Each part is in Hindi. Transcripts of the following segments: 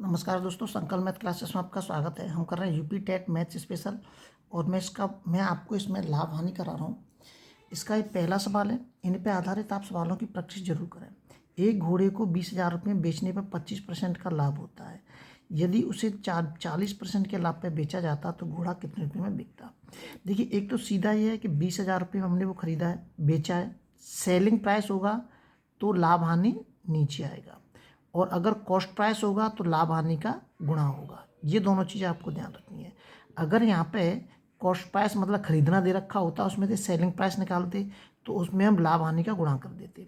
नमस्कार दोस्तों, संकल्प मैथ क्लासेस में आपका स्वागत है। हम कर रहे हैं यूपी टेट मैथ स्पेशल और मैं आपको इसमें लाभ हानि करा रहा हूँ। इसका एक पहला सवाल है, इन पे आधारित आप सवालों की प्रैक्टिस जरूर करें। एक घोड़े को 20,000 रुपये में बेचने पर 25% का लाभ होता है। यदि उसे 40% के लाभ पे बेचा जाता तो घोड़ा कितने रुपये में बिकता। देखिए, एक तो सीधा ये है कि 20,000 रुपये में हमने वो खरीदा है, बेचा है, सेलिंग प्राइस होगा तो लाभ हानि नीचे आएगा, और अगर कॉस्ट प्राइस होगा तो लाभ हानि का गुणा होगा। ये दोनों चीज़ें आपको ध्यान रखनी है। अगर यहाँ पे कॉस्ट प्राइस मतलब खरीदना दे रखा होता, उसमें से सेलिंग प्राइस निकालते तो उसमें हम लाभ हानि का गुणा कर देते,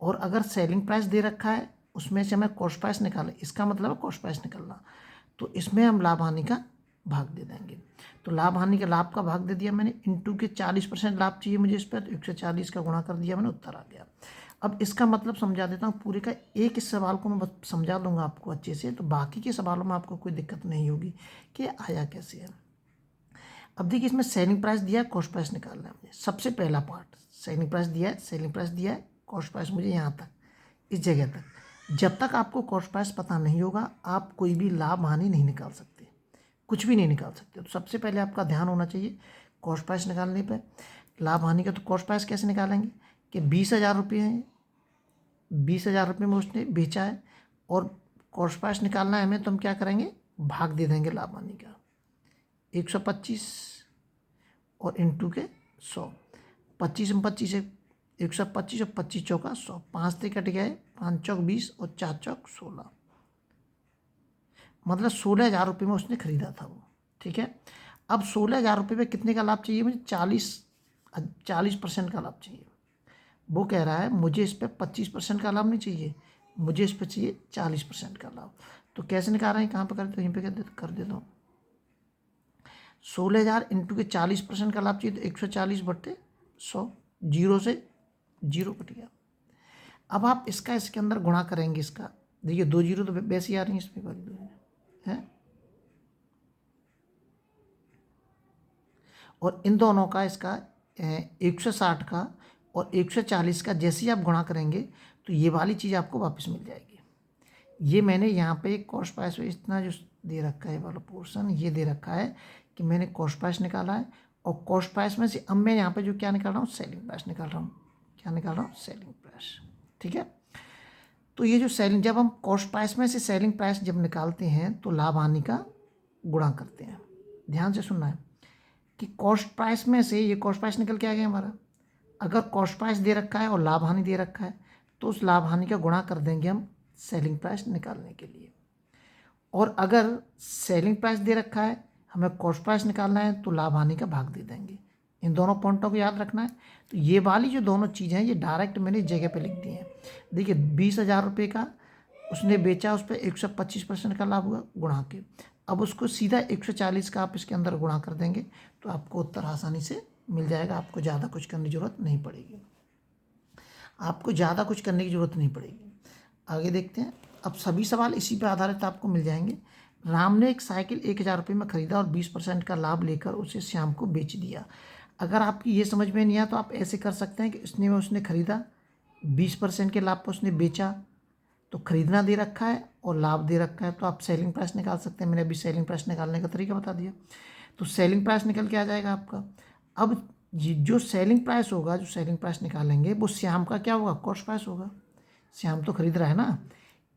और अगर सेलिंग प्राइस दे रखा है उसमें से हमें कॉस्ट प्राइस निकाले, इसका मतलब है कॉस्ट प्राइस निकलना, तो इसमें हम लाभ हानि का भाग दे देंगे। तो लाभ हानि के लाभ का भाग दे दिया मैंने, इंटू के 40% लाभ चाहिए मुझे इस पर, तो 140 का गुणा कर दिया मैंने, उत्तर आ गया। अब इसका मतलब समझा देता हूँ पूरे का। एक इस सवाल को मैं बस समझा दूंगा आपको अच्छे से, तो बाकी के सवालों में आपको कोई दिक्कत नहीं होगी कि आया कैसे है। अब देखिए, इसमें सेलिंग प्राइस दिया है, कॉस्ट प्राइस निकालना है मुझे। सबसे पहला पार्ट, सेलिंग प्राइस दिया है, सेलिंग प्राइस दिया है, कॉस्ट प्राइस मुझे यहाँ तक, इस जगह तक। जब तक आपको कॉस्ट प्राइस पता नहीं होगा, आप कोई भी लाभ हानि नहीं निकाल सकते, कुछ भी नहीं निकाल सकते। तो सबसे पहले आपका ध्यान होना चाहिए कॉस्ट प्राइस निकालने पर। लाभ हानि का तो कॉस्ट प्राइस कैसे निकालेंगे कि 20,000 रुपये हैं, 20,000 रुपये में उसने बेचा है, और कॉस्ट प्राइस निकालना है हमें, तो हम क्या करेंगे, भाग दे देंगे लाभ हानि का 125 और इंटू के 100। 25 में 25 है 125 और 25 चौका 100, 5 से कट गए, 5 चौक 20 और 4 चौक 16, मतलब 16,000 रुपये में उसने खरीदा था वो। ठीक है, अब 16,000 रुपये में कितने का लाभ चाहिए मुझे, 40% का लाभ चाहिए। वो कह रहा है मुझे इस पर 25% का लाभ नहीं चाहिए, मुझे इस पर चाहिए 40% का लाभ। तो कैसे निकाल रहे हैं, कहाँ पर करते हो, यहीं पे कर देता हूँ। 16,000 इंटू के 40% का लाभ चाहिए, तो 140/100, जीरो से जीरो कट गया। अब आप इसका इसके अंदर गुणा करेंगे, इसका देखिए 2 जीरो तो वैसे ही आ रही है इसमें, वाली 2 है, और इन दोनों का, इसका 160 का और 140 का जैसे ही आप गुणा करेंगे तो ये वाली चीज़ आपको वापस मिल जाएगी। ये मैंने यहाँ पे कॉस्ट प्राइस इतना जो दे रखा है वाला पोर्शन, ये दे रखा है कि मैंने कॉस्ट प्राइस निकाला है, और कॉस्ट प्राइस में से अब मैं यहाँ पे जो क्या निकाल रहा हूँ, सेलिंग प्राइस निकाल रहा हूँ। क्या निकाल रहा हूँ, सेलिंग प्राइस। ठीक है, तो ये जो सेलिंग, जब हम कॉस्ट प्राइस में से सेलिंग प्राइस जब निकालते हैं तो लाभ हानि का गुणा करते हैं। ध्यान से सुनना है कि कॉस्ट प्राइस में से ये कॉस्ट प्राइस निकल के आ गया हमारा। अगर कॉस्ट प्राइस दे रखा है और लाभ हानि दे रखा है, तो उस लाभ हानि का गुणा कर देंगे हम सेलिंग प्राइस निकालने के लिए। और अगर सेलिंग प्राइस दे रखा है, हमें कॉस्ट प्राइस निकालना है, तो लाभ हानि का भाग दे देंगे। इन दोनों पॉइंटों को याद रखना है। तो ये वाली जो दोनों चीज़ें हैं, ये डायरेक्ट मैंने इस जगह पे लिख दी हैं। देखिए, 20,000 रुपये का उसने बेचा, उस पर 125% का लाभ हुआ, गुणा के। अब उसको सीधा 140 का आप इसके अंदर गुणा कर देंगे, तो आपको उत्तर आसानी से मिल जाएगा। आपको ज़्यादा कुछ करने की ज़रूरत नहीं पड़ेगी, आपको ज़्यादा कुछ करने की ज़रूरत नहीं पड़ेगी। आगे देखते हैं। अब सभी सवाल इसी पर आधारित आपको मिल जाएंगे। राम ने एक साइकिल 1,000 रुपये में खरीदा और 20% का लाभ लेकर उसे श्याम को बेच दिया। अगर आपकी ये समझ में नहीं आया तो आप ऐसे कर सकते हैं कि उसने खरीदा, 20% के लाभ पर उसने बेचा, तो खरीदना दे रखा है और लाभ दे रखा है, तो आप सेलिंग प्राइस निकाल सकते हैं। मैंने अभी सेलिंग प्राइस निकालने का तरीका बता दिया, तो सेलिंग प्राइस निकल के आ जाएगा आपका। अब ये जो सेलिंग प्राइस होगा, जो सेलिंग प्राइस निकालेंगे, वो श्याम का क्या होगा, कॉस्ट प्राइस होगा। श्याम तो खरीद रहा है ना,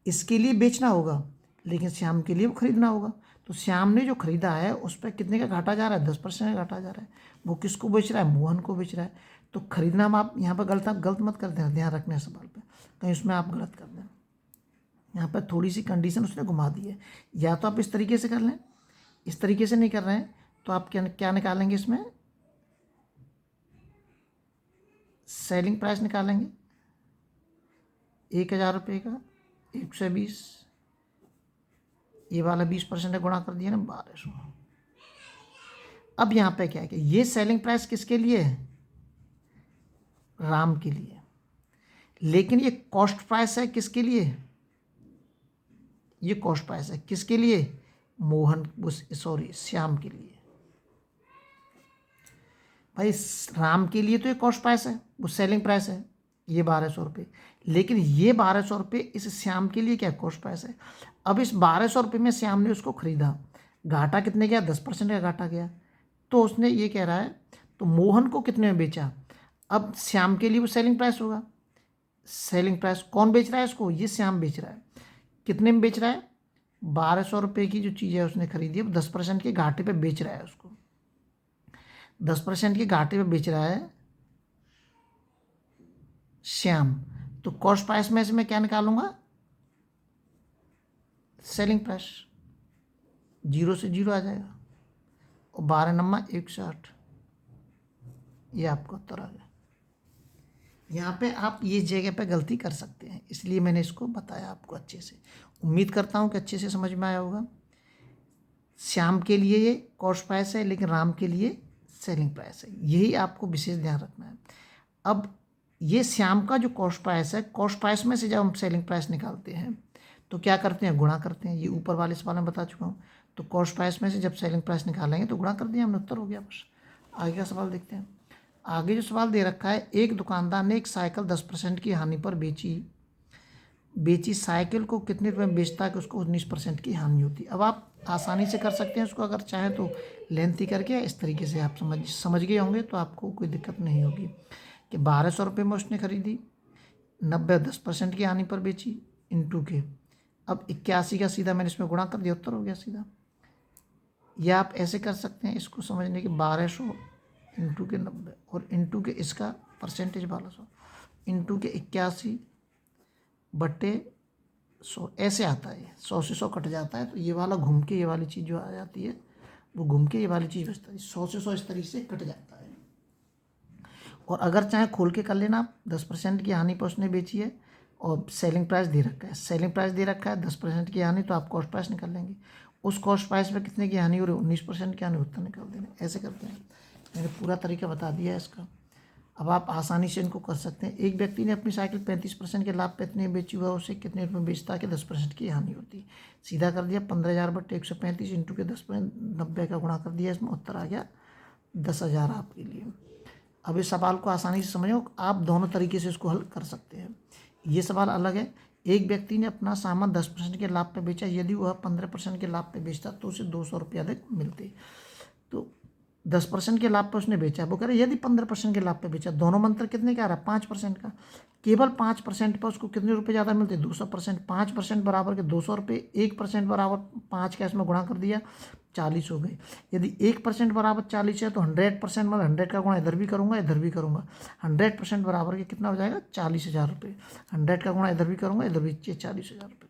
इसके लिए बेचना होगा, लेकिन श्याम के लिए वो खरीदना होगा। तो श्याम ने जो खरीदा है उस पर कितने का घाटा जा रहा है, 10% का घाटा जा रहा है। वो किसको बेच रहा है, मोहन को बेच रहा है। तो खरीदना में आप यहाँ पर गलत मत कर देना, ध्यान रखना है सवाल पर, कहीं उसमें आप गलत कर दें। यहाँ पर थोड़ी सी कंडीशन उसने घुमा दी है। या तो आप इस तरीके से कर लें, इस तरीके से नहीं कर रहे हैं तो आप क्या निकालेंगे, इसमें सेलिंग प्राइस निकालेंगे 1,000 रुपये का, 120, ये वाला 20% गुणा कर दिया ना, 1200। अब यहाँ पे क्या है कि ये सेलिंग प्राइस किसके लिए है, राम के लिए, लेकिन ये कॉस्ट प्राइस है किसके लिए, ये कॉस्ट प्राइस है किसके लिए, श्याम के लिए। भाई राम के लिए तो ये कॉस्ट प्राइस है, वो सेलिंग प्राइस है, ये 1200 रुपये, लेकिन ये 1200 रुपये इस श्याम के लिए क्या कॉस्ट प्राइस है। अब इस 1200 रुपये में श्याम ने उसको खरीदा, घाटा कितने गया, 10% का घाटा गया, तो उसने ये कह रहा है, तो मोहन को कितने में बेचा। अब श्याम के लिए वो सेलिंग प्राइस होगा, सेलिंग प्राइस कौन बेच रहा है इसको, ये श्याम बेच रहा है। कितने में बेच रहा है, 1200 रुपये की जो चीज़ है उसने खरीदी, अब 10% के घाटे पे बेच रहा है उसको, 10% के घाटे पे बेच रहा है श्याम। तो कॉस्ट प्राइस में से मैं क्या निकालूंगा, सेलिंग प्राइस, 0 से 0 आ जाएगा, और 12 नम्मा 160, ये आपका उत्तर आ गया। यहाँ पे आप ये जगह पे गलती कर सकते हैं, इसलिए मैंने इसको बताया आपको अच्छे से। उम्मीद करता हूँ कि अच्छे से समझ में आया होगा। श्याम के लिए ये कॉस्ट प्राइस है, लेकिन राम के लिए सेलिंग प्राइस है, यही आपको विशेष ध्यान रखना है। अब ये श्याम का जो कॉस्ट प्राइस है, कॉस्ट प्राइस में से जब हम सेलिंग प्राइस निकालते हैं तो क्या करते हैं, गुणा करते हैं। ये ऊपर वाले सवाल में बता चुका हूँ। तो कॉस्ट प्राइस में से जब सेलिंग प्राइस निकालेंगे तो गुणा कर दिया हमने, उत्तर हो गया बस। आगे का सवाल देखते हैं। आगे जो सवाल दे रखा है, एक दुकानदार ने एक साइकिल 10% की हानि पर बेची साइकिल को कितने रुपए में बेचता है कि उसको 19% की हानि होती। अब आप आसानी से कर सकते हैं उसको, अगर चाहें तो लेंथी करके इस तरीके से आप समझ गए होंगे, तो आपको कोई दिक्कत नहीं होगी। कि 1200 रुपये में उसने खरीदी, 10% की हानि पर बेची, इंटू के, अब 81 का सीधा मैंने इसमें गुणा कर दिया, उत्तर हो गया सीधा। या आप ऐसे कर सकते हैं इसको समझने के, 1200 इंटू के 90 और इंटू के इसका परसेंटेज 1200 इंटू के 81/100, ऐसे आता है। 100 से 100 कट जाता है, तो ये वाला घूम के ये वाली चीज़ जो आ जाती है वो घूम के ये वाली चीज़ बचती है। 100 से 100 इस तरीके से कट जाता है। और अगर चाहे खोल के कर लेना, 10% की हानि पर उसने बेची है और सेलिंग प्राइस दे रखा है, सेलिंग प्राइस दे रखा है 10% की हानि, तो आप कॉस्ट प्राइस निकाल लेंगे। उस कॉस्ट प्राइस पे कितने की हानि हो रही है, 19% की हानि, उत्तर निकाल देना। ऐसे करते हैं, मैंने पूरा तरीका बता दिया है इसका। अब आप आसानी से इनको कर सकते हैं। एक व्यक्ति ने अपनी साइकिल 35% के लाभ पे इतने बेची हुआ, उसे कितने रुपये बेचता है कि 10% की हानि होती। सीधा कर दिया, 15,000/135 इंटू के 10/90 का गुणा कर दिया, इसमें उत्तर आ गया 10,000 आपके लिए। अब इस सवाल को आसानी से समझो, आप दोनों तरीके से इसको हल कर सकते हैं। ये सवाल अलग है। एक व्यक्ति ने अपना सामान 10% के लाभ पे बेचा, यदि वह 15% के लाभ पे बेचता तो उसे 200 रुपये अधिक मिलते। तो 10% के लाभ पे उसने बेचा, वो कह रहे यदि 15% के लाभ पे बेचा, दोनों मंत्र कितने का आ रहा है, 5% का। केवल 5% पर उसको कितने रुपये ज़्यादा मिलते, 200%। 5% बराबर के 200 रुपये, 1% बराबर 5 का इसमें गुणा कर दिया, 40 हो गए। यदि 1% बराबर 40 है तो 100% मतलब 100 का गुणा इधर भी करूँगा इधर भी करूँगा, 100% बराबर के कितना हो जाएगा, 40,000 रुपये। 100 का गुणा इधर भी करूँगा इधर भी, 40,000 रुपये।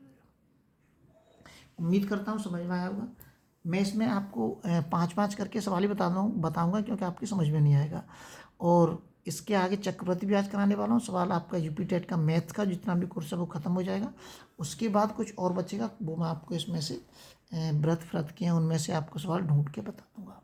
उम्मीद करता हूँ समझ में आया होगा। मैं इसमें आपको 5-5 करके सवाल ही बताऊँगा क्योंकि आपकी समझ में नहीं आएगा। और इसके आगे चक्रवृद्धि ब्याज कराने वाला हूँ। सवाल आपका यूपी टेट का मैथ का जितना भी कोर्स है वो ख़त्म हो जाएगा। उसके बाद कुछ और बचेगा, वो मैं आपको इसमें से व्रत के हैं उनमें से आपको सवाल ढूंढ के बता दूँगा।